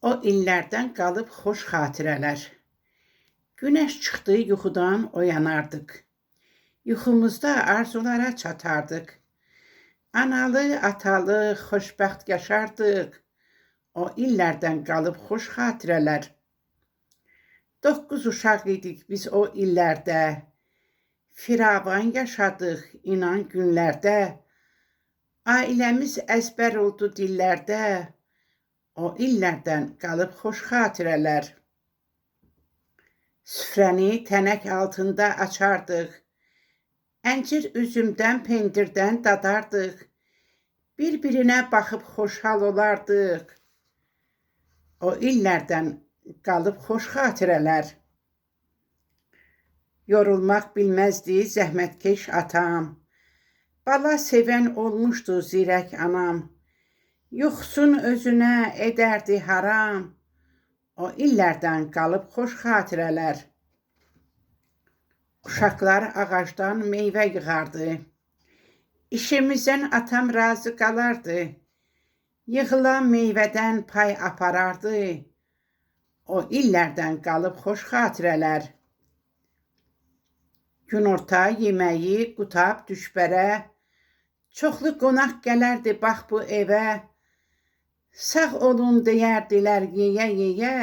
O illərdən qalıb xoş xatirələr. Günəş çıxdı, yuxudan oyanardıq. Yuxumuzda arzulara çatardıq. Analı, atalı, xoşbəxt yaşardıq. O illərdən qalıb xoş xatirələr. 9 uşaq idik biz o illərdə. Firavan yaşadıq inan günlərdə. Ailəmiz əzbər oldu dillərdə. O illərdən qalıb xoş xatirələr. Süfrəni tənək altında açardıq. Əncir üzümdən, pendirdən dadardıq. Bir-birinə baxıb xoşhal olardıq. O illərdən qalıb xoş xatirələr. Yorulmaq bilməzdi zəhmətkeş atam. Bala sevən olmuşdu zirək anam. Yuxusun özünə edərdi haram. O illərdən qalıb xoş xatirələr. Uşaqlar ağacdan meyvə yığardı. İşimizdən atam razı qalardı. Yığılan meyvədən pay aparardı. O illərdən qalıb xoş xatirələr. Günorta yeməyi qutab düşbərə. Çoxlu qonaq gələrdi bax bu evə. Sağ olun deyərdilər yeyə-yeyə.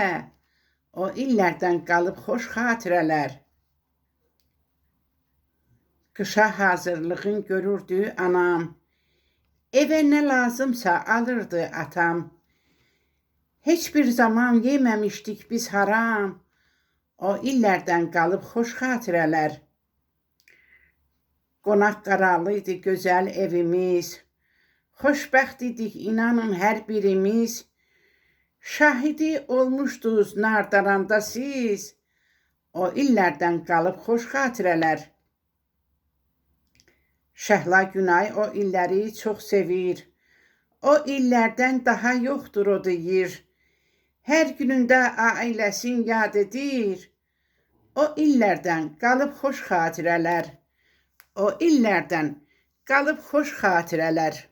O illərdən qalıb xoş xatirələr. Qışa hazırlığın görürdü anam. Evə nə lazımsa alırdı atam. Heç bir zaman yeməmişdik biz haram. O illərdən qalıb xoş xatirələr. Qonaq qaralıydı gözəl evimiz. Xoşbəxt idik inanın hər birimiz. Şahidi olmuşdunuz nardaranda siz. O illərdən qalıb xoş xatirələr. Şəhla Günay o illəri çox sevir. O illərdən daha yoxdur o deyir. Hər günündə ailəsin yad edir. O illərdən qalıb xoş xatirələr. O illərdən qalıb xoş xatirələr.